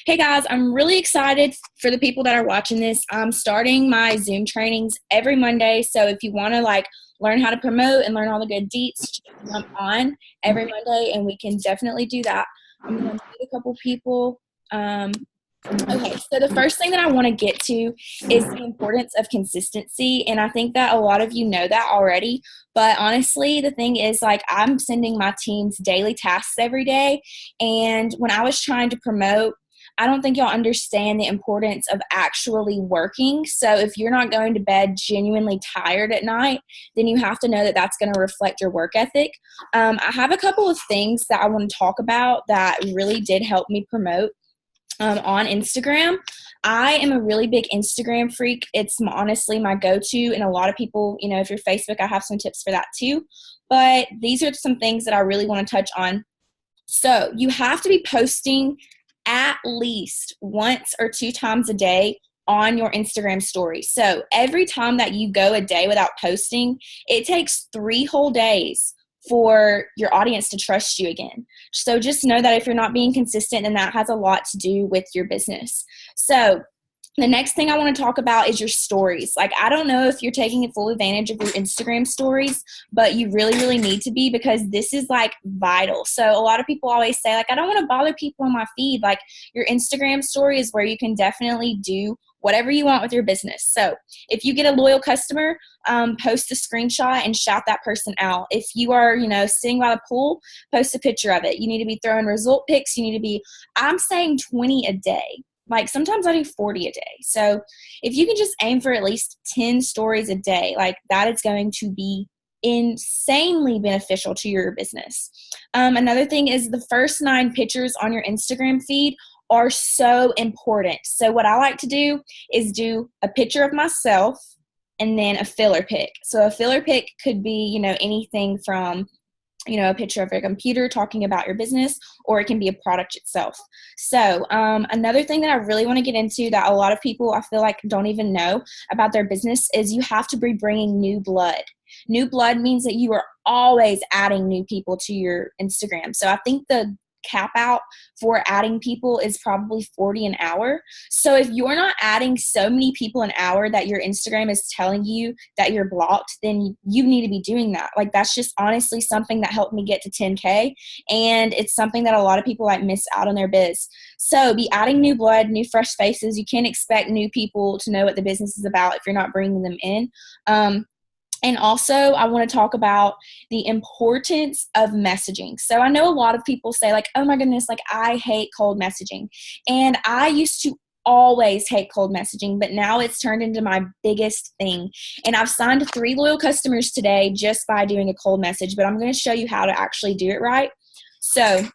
Hey guys, I'm really excited for the people that are watching this. I'm starting my Zoom trainings every Monday. So if you want to learn how to promote and learn all the good deets, just jump on every Monday and we can definitely do that. I'm going to meet a couple people. Okay, so the first thing that I want to get to is the importance of consistency. And I think that a lot of you know that already. But honestly, the thing is, I'm sending my teams daily tasks every day. And when I was trying to promote, I don't think y'all understand the importance of actually working. So if you're not going to bed genuinely tired at night, then you have to know that that's going to reflect your work ethic. I have a couple of things that I want to talk about that really did help me promote. On Instagram. I am a really big Instagram freak. It's honestly my go-to, and a lot of people, if you're Facebook, I have some tips for that too. But these are some things that I really want to touch on. So you have to be posting at least once or two times a day on your Instagram story. So every time that you go a day without posting, it takes 3 whole days for your audience to trust you again. So just know that if you're not being consistent, then that has a lot to do with your business. So the next thing I want to talk about is your stories. I don't know if you're taking full advantage of your Instagram stories, but you really, really need to be, because this is vital. So a lot of people always say I don't want to bother people on my feed. Your Instagram story is where you can definitely do whatever you want with your business. So if you get a loyal customer, post a screenshot and shout that person out. If you are, sitting by the pool, post a picture of it. You need to be throwing result pics. You need to be, I'm saying 20 a day. Sometimes I do 40 a day. So if you can just aim for at least 10 stories a day, that is going to be insanely beneficial to your business. Another thing is the first 9 pictures on your Instagram feed are so important. So what I like to do is do a picture of myself and then a filler pic. So a filler pic could be, anything from, a picture of your computer talking about your business, or it can be a product itself. So another thing that I really want to get into that a lot of people I feel like don't even know about their business is you have to be bringing new blood. New blood means that you are always adding new people to your Instagram. So I think the cap out for adding people is probably 40 an hour. So if you're not adding so many people an hour that your Instagram is telling you that you're blocked, then you need to be doing that. That's just honestly something that helped me get to 10K. And it's something that a lot of people miss out on their biz. So be adding new blood, new fresh faces. You can't expect new people to know what the business is about if you're not bringing them in. And also, I want to talk about the importance of messaging. So I know a lot of people say oh my goodness, I hate cold messaging. And I used to always hate cold messaging, but now it's turned into my biggest thing. And I've signed 3 loyal customers today just by doing a cold message, but I'm going to show you how to actually do it right. So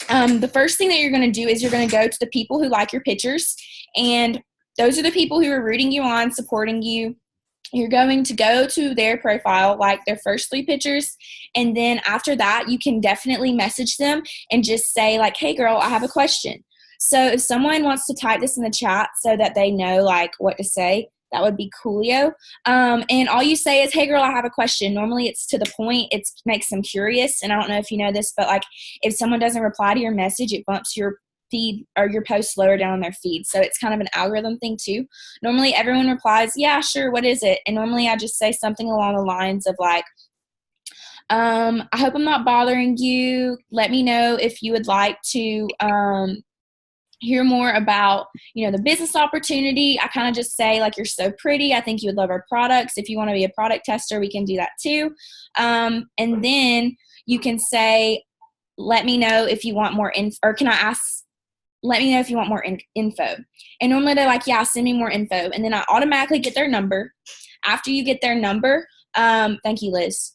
the first thing that you're going to do is you're going to go to the people who like your pictures. And those are the people who are rooting you on, supporting you. You're going to go to their profile, their first 3 pictures, and then after that, you can definitely message them and just say hey girl, I have a question. So if someone wants to type this in the chat so that they know what to say, that would be coolio. And all you say is, hey girl, I have a question. Normally it's to the point. It makes them curious. And I don't know if you know this, but if someone doesn't reply to your message, it bumps your feed or your post lower down on their feed. So it's kind of an algorithm thing too. Normally everyone replies, yeah, sure, what is it? And normally I just say something along the lines of I hope I'm not bothering you. Let me know if you would like to hear more about, the business opportunity. I kind of just say you're so pretty. I think you would love our products. If you want to be a product tester, we can do that too. And then you can say, let me know if you want more info, or can I ask, let me know if you want more info. And normally they're yeah, send me more info. And then I automatically get their number. After you get their number, thank you, Liz.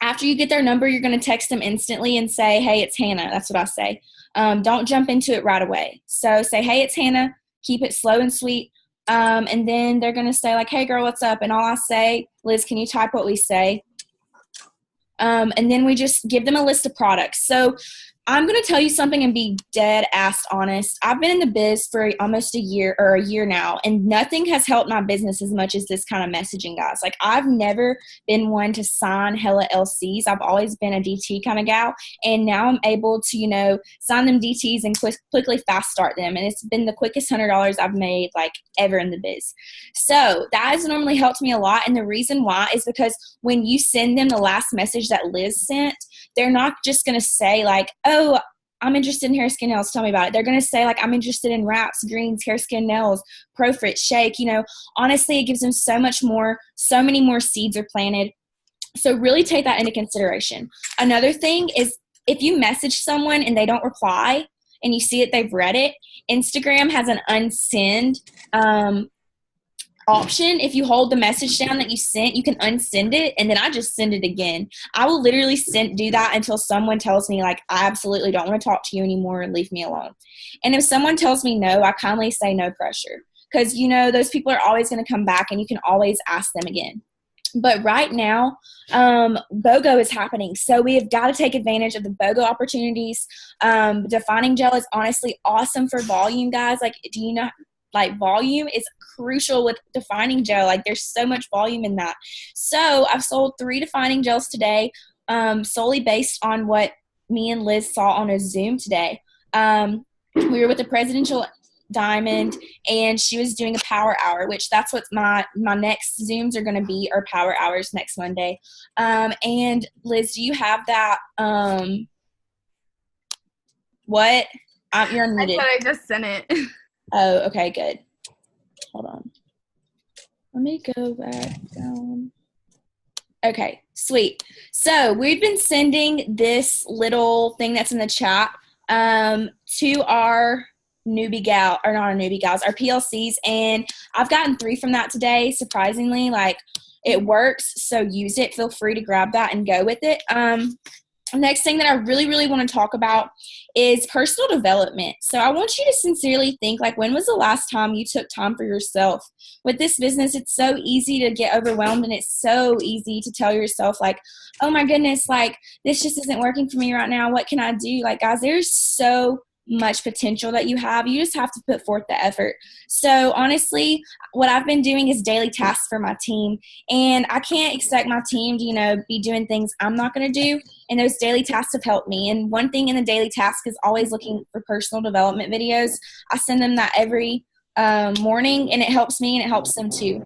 After you get their number, you're going to text them instantly and say, hey, it's Hannah. That's what I say. Don't jump into it right away. So say, hey, it's Hannah. Keep it slow and sweet. And then they're going to say hey, girl, what's up? And all I say, Liz, can you type what we say? And then we just give them a list of products. So I'm going to tell you something and be dead ass honest. I've been in the biz for almost a year now, and nothing has helped my business as much as this kind of messaging, guys. Like, I've never been one to sign hella LCs. I've always been a DT kind of gal, and now I'm able to, sign them DTs and quickly fast start them. And it's been the quickest $100 I've made, like, ever in the biz. So that has normally helped me a lot. And the reason why is because when you send them the last message that Liz sent, they're not just going to say, like, oh, I'm interested in hair, skin, nails, tell me about it. They're going to say, like, I'm interested in wraps, greens, hair, skin, nails, ProFit, shake. Honestly, it gives them so many more seeds are planted. So really take that into consideration. Another thing is, if you message someone and they don't reply and you see that they've read it, Instagram has an unsend option. If you hold the message down that you sent, you can unsend it, and then I just send it again. I will literally do that until someone tells me, like, I absolutely don't want to talk to you anymore and leave me alone. And if someone tells me no, I kindly say no pressure, because those people are always going to come back and you can always ask them again. But right now, BOGO is happening. So we have got to take advantage of the BOGO opportunities. Defining gel is honestly awesome for volume, guys. Like, do you know, like, volume is crucial with defining gel. Like, there's so much volume in that. So I've sold 3 defining gels today, solely based on what me and Liz saw on a Zoom today. We were with the Presidential Diamond, and she was doing a power hour, which that's what my next Zooms are going to be, or power hours next Monday. And Liz, do you have that? What? You're unmuted. I just sent it. Oh, okay, good. Hold on. Let me go back down. Okay, sweet. So we've been sending this little thing that's in the chat to our newbie gal, or not our newbie gals, our PLCs, and I've gotten 3 from that today, surprisingly. Like, it works, so use it. Feel free to grab that and go with it. Next thing that I really, really want to talk about is personal development. So I want you to sincerely think, like, when was the last time you took time for yourself? With this business, it's so easy to get overwhelmed, and it's so easy to tell yourself, like, oh my goodness, like, this just isn't working for me right now. What can I do? Like, guys, there's so much potential that you have. You just have to put forth the effort. So honestly, what I've been doing is daily tasks for my team, and I can't expect my team to, be doing things I'm not going to do. And those daily tasks have helped me. And one thing in the daily task is always looking for personal development videos. I send them that every morning, and it helps me and it helps them too.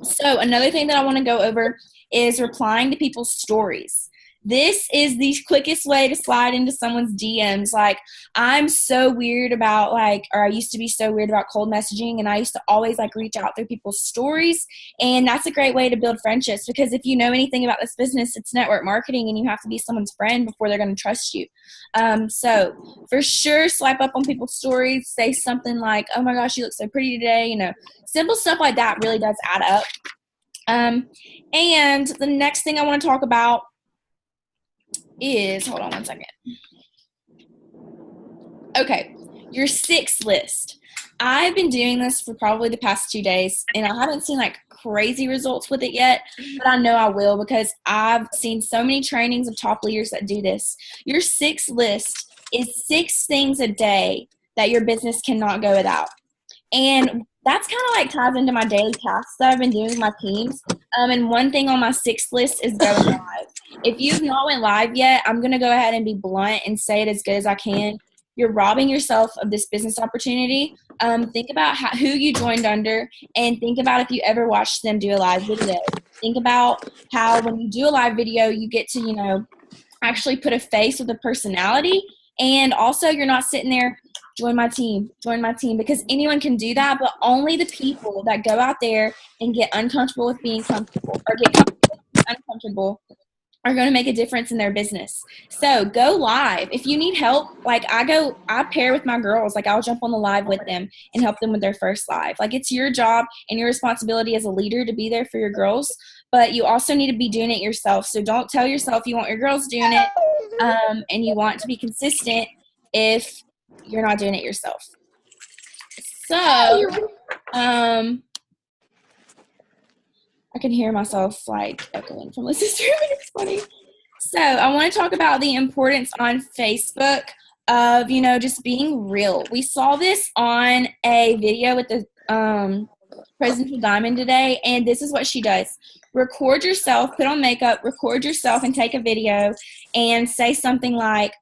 So another thing that I want to go over is replying to people's stories. This is the quickest way to slide into someone's DMs. Like, I'm so weird about, like, or I used to be so weird about cold messaging, and I used to always, like, reach out through people's stories, and that's a great way to build friendships, because if you know anything about this business, it's network marketing, and you have to be someone's friend before they're going to trust you. So for sure, swipe up on people's stories, say something like, oh my gosh, you look so pretty today. Simple stuff like that really does add up. And the next thing I want to talk about is, hold on one second. Okay, your 6 list. I've been doing this for probably the past 2 days, and I haven't seen, like, crazy results with it yet, but I know I will, because I've seen so many trainings of top leaders that do this. Your 6 list is 6 things a day that your business cannot go without. And that's kind of like ties into my daily tasks that I've been doing with my teams. And one thing on my 6th list is going live. If you've not went live yet, I'm going to go ahead and be blunt and say it as good as I can. You're robbing yourself of this business opportunity. Think about who you joined under, and think about if you ever watched them do a live video. Think about how when you do a live video, you get to, actually put a face with a personality. And also, you're not sitting there, join my team, because anyone can do that, but only the people that go out there and get uncomfortable with being comfortable, or get comfortable with being uncomfortable, are going to make a difference in their business. So go live. If you need help, like, I pair with my girls. Like, I'll jump on the live with them and help them with their first live. Like, it's your job and your responsibility as a leader to be there for your girls, but you also need to be doing it yourself. So don't tell yourself you want your girls doing it, and you want to be consistent if you're not doing it yourself. So, I can hear myself, like, echoing from Liz's room. It's funny. So I want to talk about the importance on Facebook of, just being real. We saw this on a video with the Presidential Diamond today, and this is what she does. Record yourself, put on makeup, record yourself, and take a video and say something like,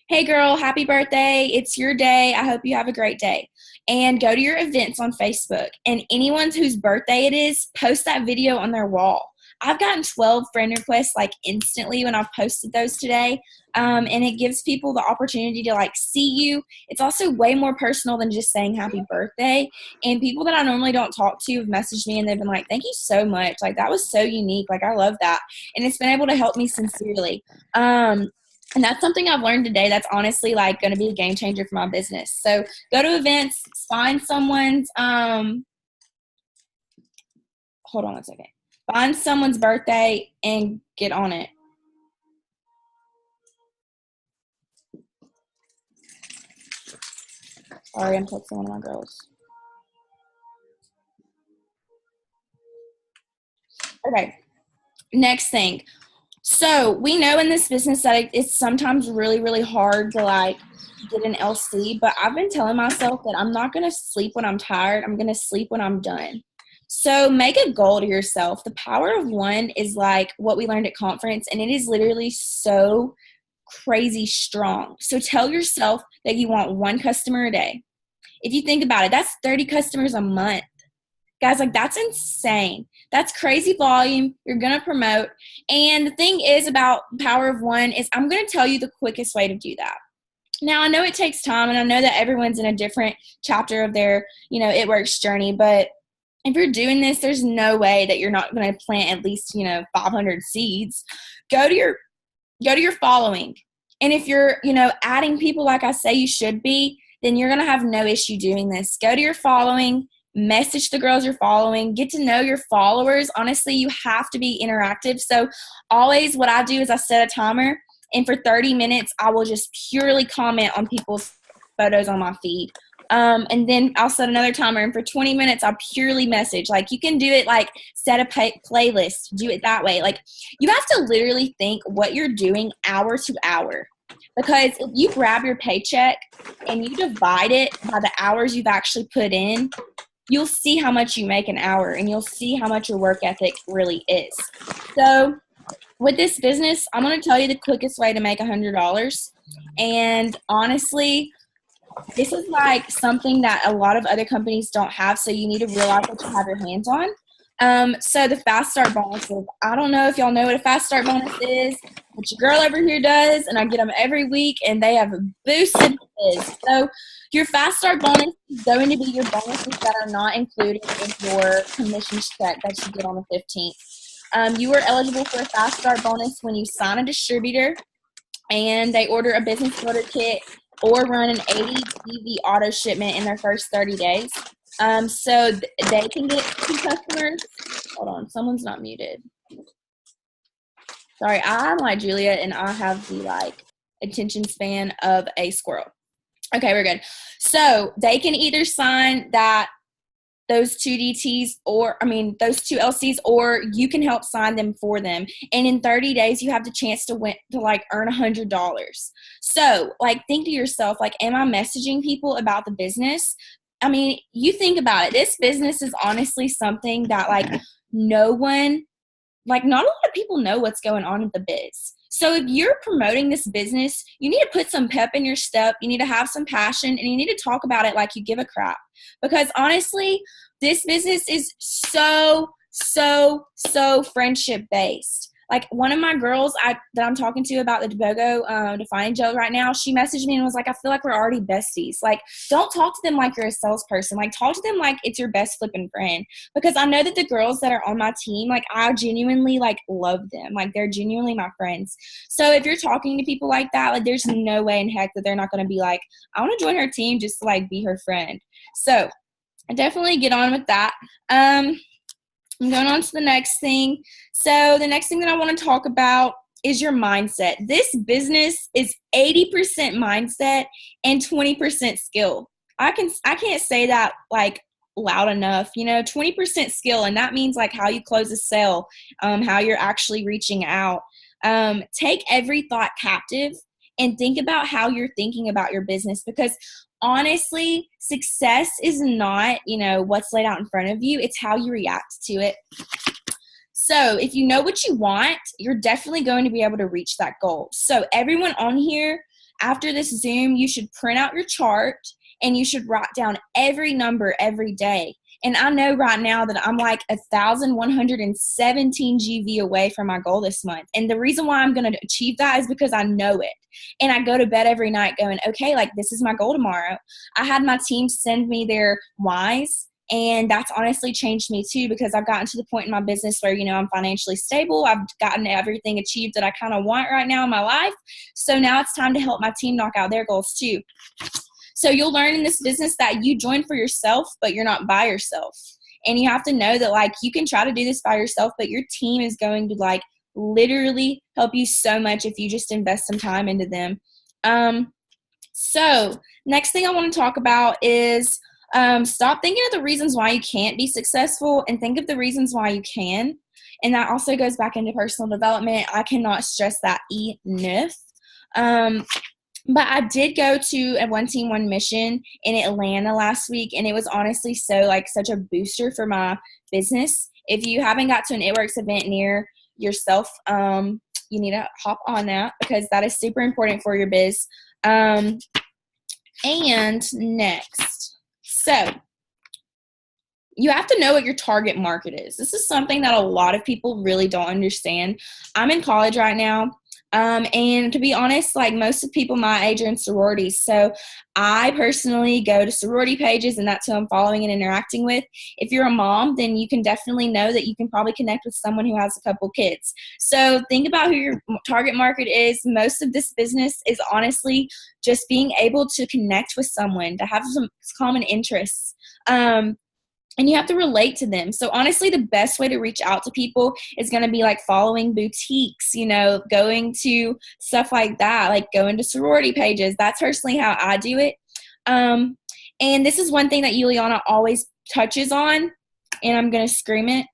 hey girl, happy birthday. It's your day. I hope you have a great day. And go to your events on Facebook. And anyone whose birthday it is, post that video on their wall. I've gotten 12 friend requests like instantly when I've posted those today. And it gives people the opportunity to like see you. It's also way more personal than just saying happy birthday. And people that I normally don't talk to have messaged me and they've been like, thank you so much. Like that was so unique. Like I love that. And it's been able to help me sincerely. And that's something I've learned today that's honestly like going to be a game changer for my business. So go to events, find someone's, hold on one second. Find someone's birthday and get on it. Sorry, I'm texting one of my girls. Okay, next thing. So we know in this business that it's sometimes really, really hard to like get an LC, but I've been telling myself that I'm not going to sleep when I'm tired. I'm going to sleep when I'm done. So make a goal to yourself. The power of one is like what we learned at conference, and it is literally so crazy strong. So tell yourself that you want one customer a day. If you think about it, that's 30 customers a month. Guys, like that's insane. That's crazy volume. You're going to promote. And the thing is about power of one is I'm going to tell you the quickest way to do that. Now, I know it takes time, and I know that everyone's in a different chapter of their, It Works journey, but if you're doing this, there's no way that you're not going to plant at least, 500 seeds. Go to your following. And if you're, adding people like I say you should be, then you're going to have no issue doing this. Go to your following, message the girls you're following, get to know your followers. Honestly, you have to be interactive. So always what I do is I set a timer, and for 30 minutes, I will just purely comment on people's photos on my feed. And then I'll set another timer, and for 20 minutes, I'll purely message. Like you can do it like set a playlist, do it that way. Like you have to literally think what you're doing hour to hour. Because if you grab your paycheck and you divide it by the hours you've actually put in, you'll see how much you make an hour, and you'll see how much your work ethic really is. So with this business, I'm going to tell you the quickest way to make $100. And honestly, this is like something that a lot of other companies don't have, so you need to realize what you have your hands on. So the fast start bonuses, I don't know if y'all know what a fast start bonus is, but your girl over here does, and I get them every week, and they have boosted this. So your fast start bonus is going to be your bonuses that are not included in your commission check that you get on the 15th. You are eligible for a fast start bonus when you sign a distributor and they order a business builder kit or run an 80 DV auto shipment in their first 30 days. So they can get 2 customers. Hold on, someone's not muted. Sorry, I'm like Julia, and I have the like attention span of a squirrel. Okay, we're good. So they can either sign those 2 DTs those 2 LCs, or you can help sign them for them. And in 30 days, you have the chance to earn $100. So like, think to yourself, like, am I messaging people about the business? I mean, you think about it. This business is honestly something that like not a lot of people know what's going on in the biz. So if you're promoting this business, you need to put some pep in your step. You need to have some passion, and you need to talk about it like you give a crap. Because honestly, this business is so, so, so friendship based. Like one of my girls that I'm talking to about the Debogo Defining Gel right now, she messaged me and was like, I feel like we're already besties. Like, don't talk to them like you're a salesperson. Like, talk to them like it's your best flipping friend. Because I know that the girls that are on my team, like, I genuinely, like, love them. Like, they're genuinely my friends. So if you're talking to people like that, like, there's no way in heck that they're not going to be like, I want to join her team just to, like, be her friend. So I definitely get on with that. I'm going on to the next thing. So the next thing that I want to talk about is your mindset. This business is 80% mindset and 20% skill. I can't say that like loud enough. 20% skill, and that means like how you close a sale, how you're actually reaching out. Take every thought captive and think about how you're thinking about your business, because honestly, success is not, what's laid out in front of you. It's how you react to it. So if you know what you want, you're definitely going to be able to reach that goal. So everyone on here, after this Zoom, you should print out your chart and you should write down every number every day. And I know right now that I'm like 1,117 GV away from my goal this month. And the reason why I'm going to achieve that is because I know it. And I go to bed every night going, okay, like this is my goal tomorrow. I had my team send me their whys. And that's honestly changed me too, because I've gotten to the point in my business where, I'm financially stable. I've gotten everything achieved that I kind of want right now in my life. So now it's time to help my team knock out their goals too. So you'll learn in this business that you join for yourself, but you're not by yourself. And you have to know that like you can try to do this by yourself, but your team is going to like literally help you so much if you just invest some time into them. So next thing I want to talk about is stop thinking of the reasons why you can't be successful and think of the reasons why you can. And that also goes back into personal development. I cannot stress that enough. But I did go to a One Team, One Mission in Atlanta last week, and it was honestly such a booster for my business. If you haven't got to an It Works event near yourself, you need to hop on that because that is super important for your biz. And next, so you have to know what your target market is. This is something that a lot of people really don't understand. I'm in college right now. And to be honest, like most of people my age are in sororities. So I personally go to sorority pages and that's who I'm following and interacting with. If you're a mom, then you can definitely know that you can probably connect with someone who has a couple kids. So think about who your target market is. Most of this business is honestly just being able to connect with someone, to have some common interests. And you have to relate to them. So honestly, the best way to reach out to people is going to be like following boutiques, going to stuff like that, like going to sorority pages. That's personally how I do it. And this is one thing that Yuliana always touches on, and I'm going to scream it.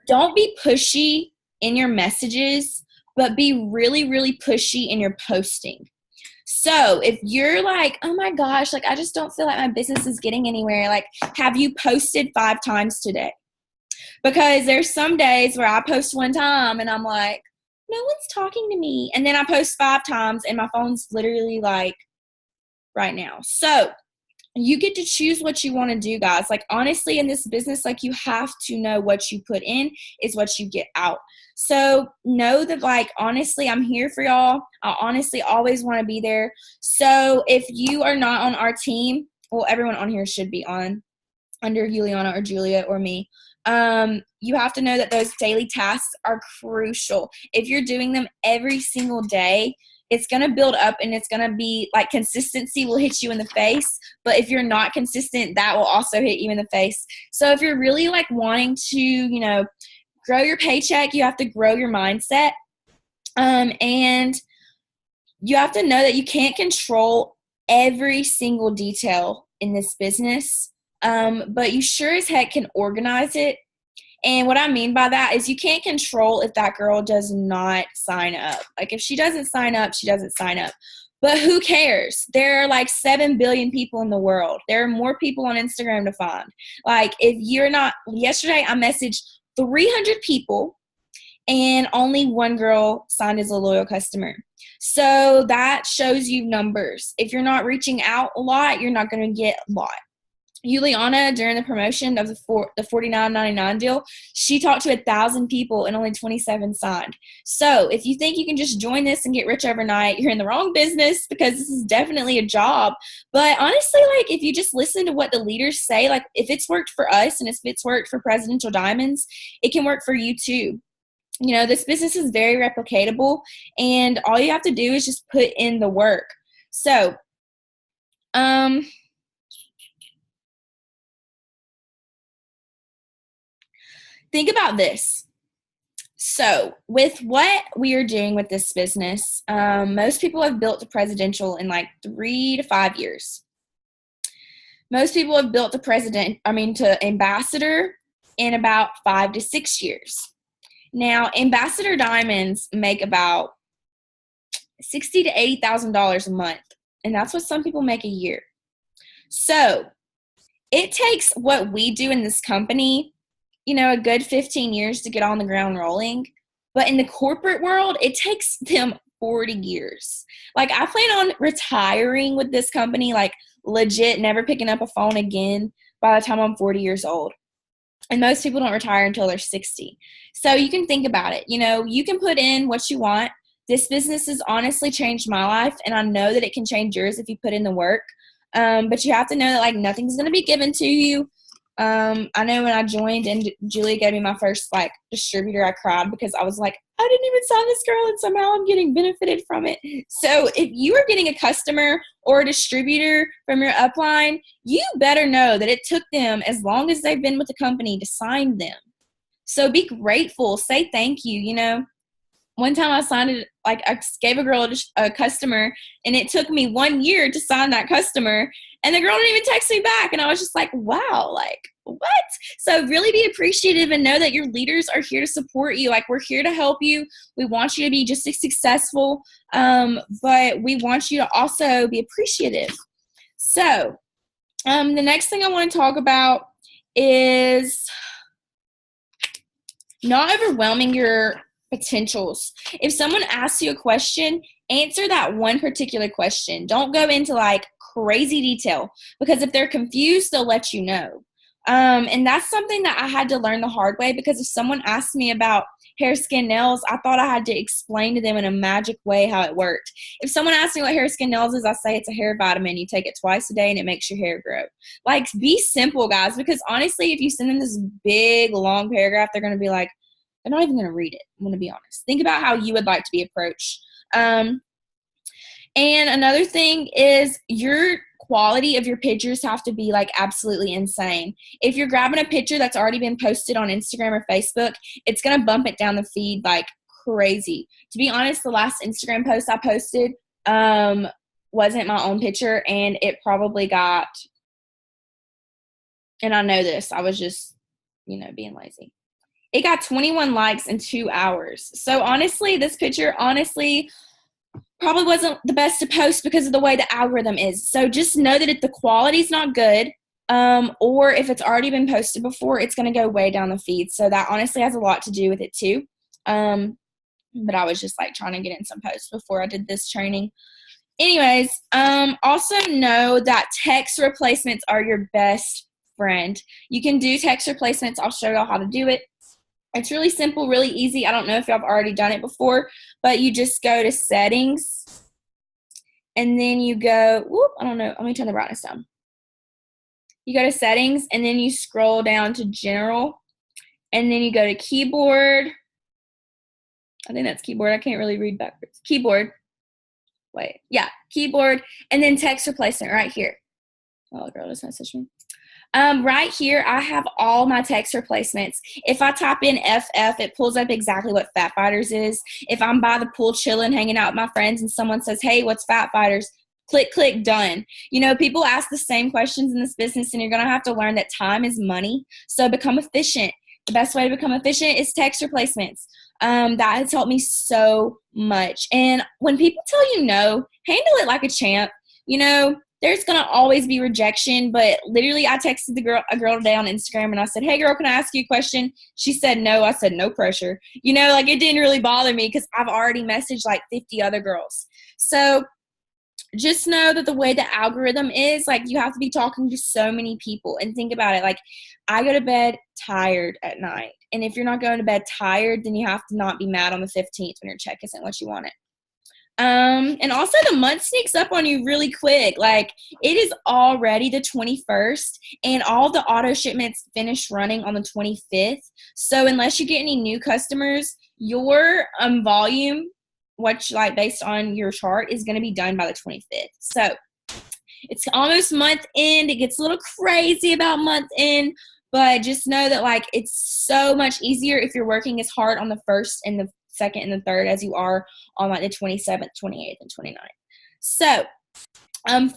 Don't be pushy in your messages, but be really, really pushy in your posting. So if you're like, oh my gosh, like I just don't feel like my business is getting anywhere, like have you posted 5 times today? Because there's some days where I post 1 time and I'm like, no one's talking to me. And then I post 5 times and my phone's literally like right now. So you get to choose what you want to do, guys. Like honestly, in this business, like you have to know what you put in is what you get out. So know that like, honestly, I'm here for y'all. I honestly always want to be there. So if you are not on our team, well, everyone on here should be on under Juliana or Julia or me. You have to know that those daily tasks are crucial. If you're doing them every single day, it's going to build up and it's going to be like consistency will hit you in the face. But if you're not consistent, that will also hit you in the face. So if you're really like wanting to, grow your paycheck, you have to grow your mindset. And you have to know that you can't control every single detail in this business. But you sure as heck can organize it. And what I mean by that is you can't control if that girl does not sign up. Like if she doesn't sign up, she doesn't sign up. But who cares? There are like 7 billion people in the world. There are more people on Instagram to find. Like if you're not, yesterday I messaged 300 people and only 1 girl signed as a loyal customer. So that shows you numbers. If you're not reaching out a lot, you're not going to get a lot. Juliana, during the promotion of the $49.99 deal, she talked to 1,000 people and only 27 signed. So if you think you can just join this and get rich overnight, you're in the wrong business because this is definitely a job. But honestly, like if you just listen to what the leaders say, like if it's worked for us and if it's worked for Presidential Diamonds, it can work for you too. This business is very replicatable and all you have to do is just put in the work. So, think about this. So with what we are doing with this business, most people have built a Presidential in like 3 to 5 years. Most people have built to ambassador in about 5 to 6 years. Now, ambassador diamonds make about $60,000 to $80,000 a month, and that's what some people make a year. So it takes what we do in this company, a good 15 years to get on the ground rolling. But in the corporate world, it takes them 40 years. Like, I plan on retiring with this company, like legit never picking up a phone again by the time I'm 40 years old. And most people don't retire until they're 60. So you can think about it. You can put in what you want. This business has honestly changed my life, and I know that it can change yours if you put in the work. But you have to know that, like, nothing's going to be given to you. I know when I joined and Julia gave me my first, like, distributor, I cried because I was like, I didn't even sign this girl, and somehow I'm getting benefited from it. So if you are getting a customer or a distributor from your upline, you better know that it took them as long as they've been with the company to sign them. So be grateful. Say thank you. One time I signed it, like, I gave a girl a customer, and it took me 1 year to sign that customer, and the girl didn't even text me back, and I was just like, wow, like, what? So really be appreciative and know that your leaders are here to support you. Like, we're here to help you. We want you to be just as successful, but we want you to also be appreciative. So the next thing I want to talk about is not overwhelming your potentials. If someone asks you a question, answer that one particular question. Don't go into like crazy detail, because if they're confused, they'll let you know. And that's something that I had to learn the hard way, because if someone asked me about hair, skin, nails, I thought I had to explain to them in a magic way how it worked. If someone asks me what hair, skin, nails is, I say it's a hair vitamin. You take it twice a day and it makes your hair grow. Like, be simple, guys, because honestly, if you send them this big, long paragraph, they're going to be like, they're not even going to read it. I'm going to be honest. Think about how you would like to be approached. And another thing is your quality of your pictures have to be like absolutely insane. If you're grabbing a picture that's already been posted on Instagram or Facebook, it's going to bump it down the feed like crazy. To be honest, the last Instagram post I posted wasn't my own picture, and it probably got, and I know this, I was just, being lazy. It got 21 likes in 2 hours. So honestly, this picture probably wasn't the best to post because of the way the algorithm is. So just know that if the quality's not good, or if it's already been posted before, it's going to go way down the feed. So that honestly has a lot to do with it too. But I was just like trying to get in some posts before I did this training. Anyways, also know that text replacements are your best friend. You can do text replacements. I'll show y'all how to do it. It's really simple, really easy. I don't know if y'all have already done it before, but you just go to settings, and then you go, I don't know. Let me turn the brightness down. You go to settings, and then you scroll down to general, and then you go to keyboard. I think that's keyboard. I can't really read backwards. Keyboard. Wait. Yeah, keyboard, and then text replacement right here. Oh, girl, just messaged me. Right here, I have all my text replacements. If I type in FF, it pulls up exactly what Fat Fighters is. If I'm by the pool chilling, hanging out with my friends, and someone says, hey, what's Fat Fighters? Click, click, done. People ask the same questions in this business, and you're going to have to learn that time is money. So become efficient. The best way to become efficient is text replacements. That has helped me so much. And when people tell you no, handle it like a champ. There's going to always be rejection, but literally I texted a girl today on Instagram, and I said, hey girl, can I ask you a question? She said no. I said, no pressure. Like, it didn't really bother me because I've already messaged like 50 other girls. So just know that the way the algorithm is, like, you have to be talking to so many people. And think about it. Like, I go to bed tired at night. And if you're not going to bed tired, then you have to not be mad on the 15th when your check isn't what you wanted. And also the month sneaks up on you really quick. Like, it is already the 21st, and all the auto shipments finish running on the 25th. So unless you get any new customers, your volume, based on your chart, is going to be done by the 25th. So it's almost month end. It gets a little crazy about month end, but just know that, like, it's so much easier if you're working as hard on the first and the second and the third as you are on like the 27th, 28th, and 29th. So,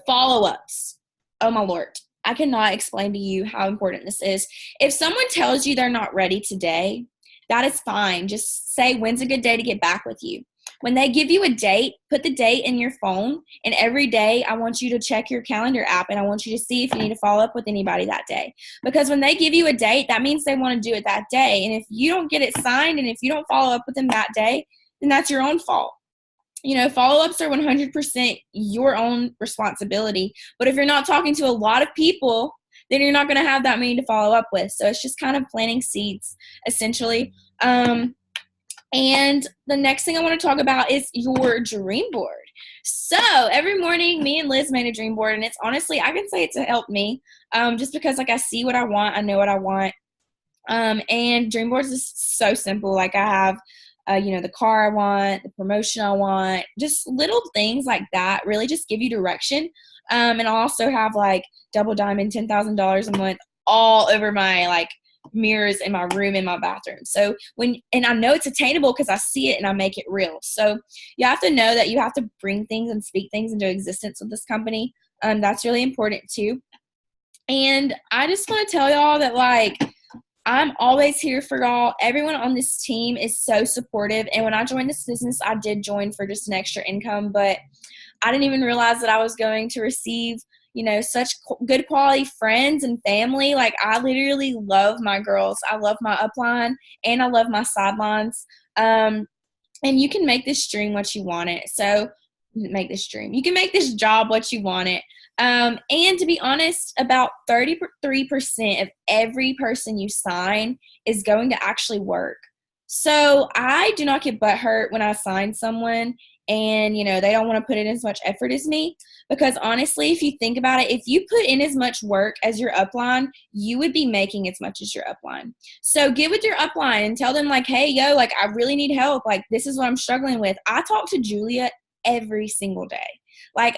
follow-ups. Oh my Lord. I cannot explain to you how important this is. If someone tells you they're not ready today, that is fine. Just say, when's a good day to get back with you? When they give you a date, put the date in your phone, and every day I want you to check your calendar app, and I want you to see if you need to follow up with anybody that day. Because when they give you a date, that means they want to do it that day. And if you don't get it signed and if you don't follow up with them that day, then that's your own fault. Follow-ups are 100% your own responsibility. But if you're not talking to a lot of people, then you're not going to have that many to follow up with. So it's just kind of planting seeds, essentially. And the next thing I want to talk about is your dream board. So every morning, me and Liz made a dream board, and it's honestly, I can say it's helped me, just because I see what I want, I know what I want. And dream boards is so simple. I have, the car I want, the promotion I want, just little things like that really just give you direction. And I'll also have double diamond, $10,000 a month all over my mirrors in my room, in my bathroom. So and I know it's attainable because I see it and I make it real. So you have to know that you have to bring things and speak things into existence with this company. That's really important too. And I just want to tell y'all that I'm always here for y'all. Everyone on this team is so supportive. And when I joined this business, I did join for just an extra income, but I didn't even realize that I was going to receive such good quality friends and family. I literally love my girls. I love my upline and I love my sidelines. And you can make this dream what you want it. So make this dream. You can make this job what you want it. And to be honest, about 33% of every person you sign is going to actually work. So I do not get butthurt when I sign someone and, they don't want to put in as much effort as me. Because honestly, if you think about it, if you put in as much work as your upline, you would be making as much as your upline. So get with your upline and tell them hey, yo, I really need help. This is what I'm struggling with. I talk to Julia every single day.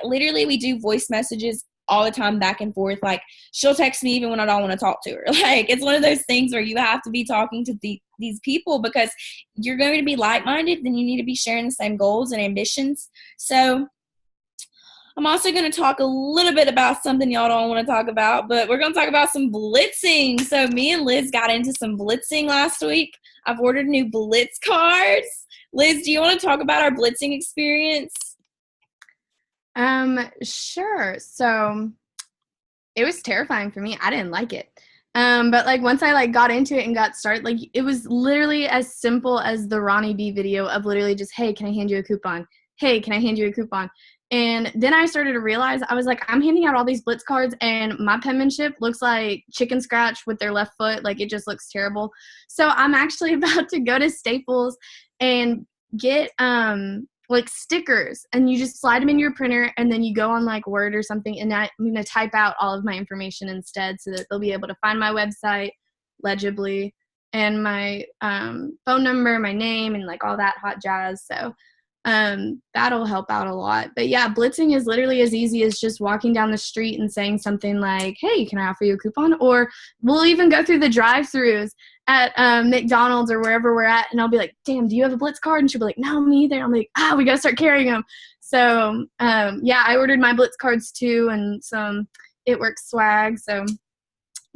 Literally we do voice messages all the time back and forth. She'll text me even when I don't want to talk to her. It's one of those things where you have to be talking to these people because you're going to be like-minded, then you need to be sharing the same goals and ambitions. So I'm also going to talk a little bit about something y'all don't want to talk about, but we're going to talk about some blitzing. So me and Liz got into some blitzing last week. I've ordered new blitz cards. Liz, do you want to talk about our blitzing experience? Sure. So it was terrifying for me. I didn't like it. But once I got into it and got started, it was literally as simple as the Ronnie B video of literally just, hey, can I hand you a coupon? Hey, can I hand you a coupon? And then I started to realize, I was I'm handing out all these blitz cards and my penmanship looks like chicken scratch with their left foot. It just looks terrible. So I'm actually about to go to Staples and get, stickers, and you just slide them in your printer, and then you go on Word or something, and I'm going to type out all of my information instead so that they'll be able to find my website legibly and my phone number, my name, and all that hot jazz. So that'll help out a lot. But yeah, blitzing is literally as easy as just walking down the street and saying something like, hey, can I offer you a coupon? Or we'll even go through the drive-thrus at McDonald's or wherever we're at, and I'll be like, damn, do you have a blitz card? And she'll be like, no, me either. I'm like, we got to start carrying them. So yeah, I ordered my blitz cards too and some It Works swag. So I'm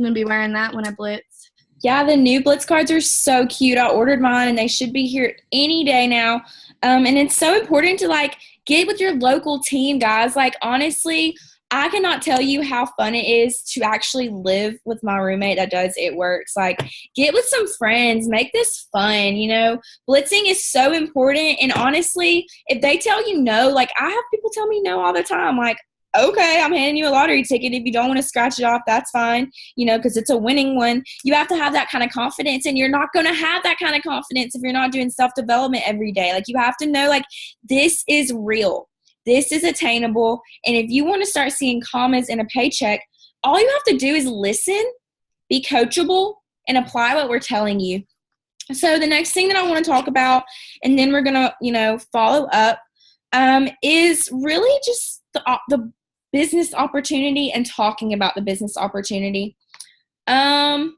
going to be wearing that when I blitz. Yeah, the new blitz cards are so cute. I ordered mine and they should be here any day now. And it's so important to get with your local team, guys. Honestly, I cannot tell you how fun it is to actually live with my roommate that does It Works. Get with some friends, make this fun. Blitzing is so important. And honestly, if they tell you no, I have people tell me no all the time. Okay, I'm handing you a lottery ticket. If you don't want to scratch it off, that's fine, because it's a winning one. You have to have that kind of confidence, and you're not going to have that kind of confidence if you're not doing self-development every day. You have to know, this is real. This is attainable. And if you want to start seeing commas in a paycheck, all you have to do is listen, be coachable, and apply what we're telling you. So the next thing that I want to talk about, and then we're going to, follow up, is really just the business opportunity and talking about the business opportunity. I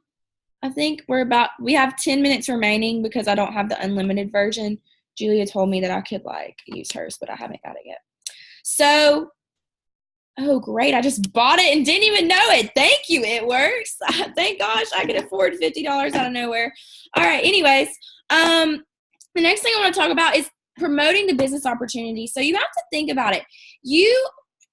think we have 10 minutes remaining because I don't have the unlimited version. Julia told me that I could use hers, but I haven't got it yet. So Oh, great. I just bought it and didn't even know it. Thank you. It works. Thank gosh I could afford $50 out of nowhere. All right. Anyways, the next thing I want to talk about is promoting the business opportunity. So you have to think about it. You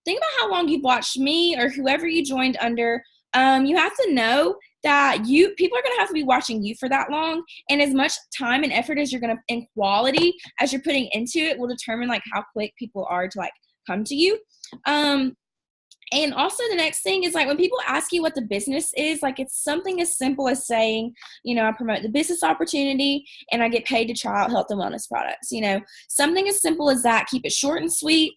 think about how long you've watched me or whoever you joined under. You have to know that people are going to have to be watching you for that long, and as much time and effort as you're going to, and quality as you're putting into it, will determine like how quick people are to like come to you. And also the next thing is like when people ask you what the business is, like it's something as simple as saying, you know, I promote the business opportunity and I get paid to try out health and wellness products, you know, something as simple as that. Keep it short and sweet.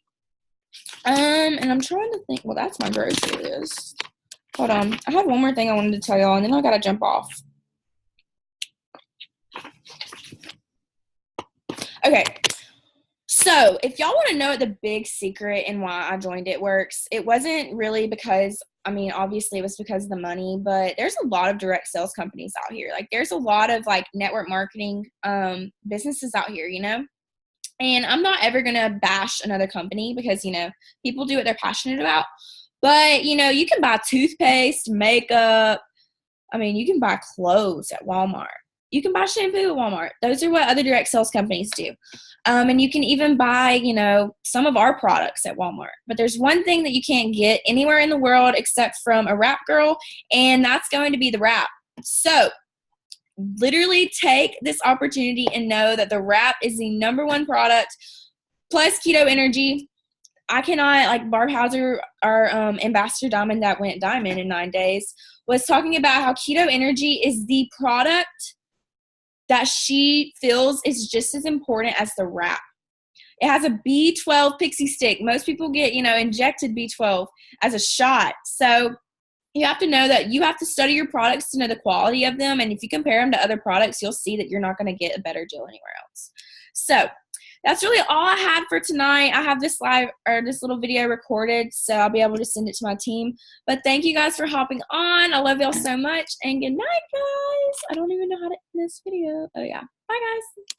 And I'm trying to think, well, that's my grocery list. Hold on. I had one more thing I wanted to tell y'all and then I got to jump off. Okay. So if y'all want to know what the big secret and why I joined It Works, it wasn't really because, I mean, obviously it was because of the money, but there's a lot of direct sales companies out here. Like there's a lot of like network marketing businesses out here, you know, and I'm not ever going to bash another company because, you know, people do what they're passionate about. But, you know, you can buy toothpaste, makeup. I mean, you can buy clothes at Walmart. You can buy shampoo at Walmart. Those are what other direct sales companies do. And you can even buy, you know, some of our products at Walmart. But there's one thing that you can't get anywhere in the world except from a wrap girl, and that's going to be the wrap. So literally take this opportunity and know that the wrap is the #1 product, plus Keto Energy. I cannot, like Barb Hauser, our ambassador diamond that went diamond in 9 days, was talking about how Keto Energy is the product that she feels is just as important as the wrap. It has a B12 pixie stick. Most people get, you know, injected B12 as a shot. So you have to know that you have to study your products to know the quality of them. And if you compare them to other products, you'll see that you're not going to get a better deal anywhere else. So that's really all I had for tonight. I have this this little video recorded, so I'll be able to send it to my team. But thank you guys for hopping on. I love y'all so much, and good night, guys. I don't even know how to end this video. Oh yeah, bye guys.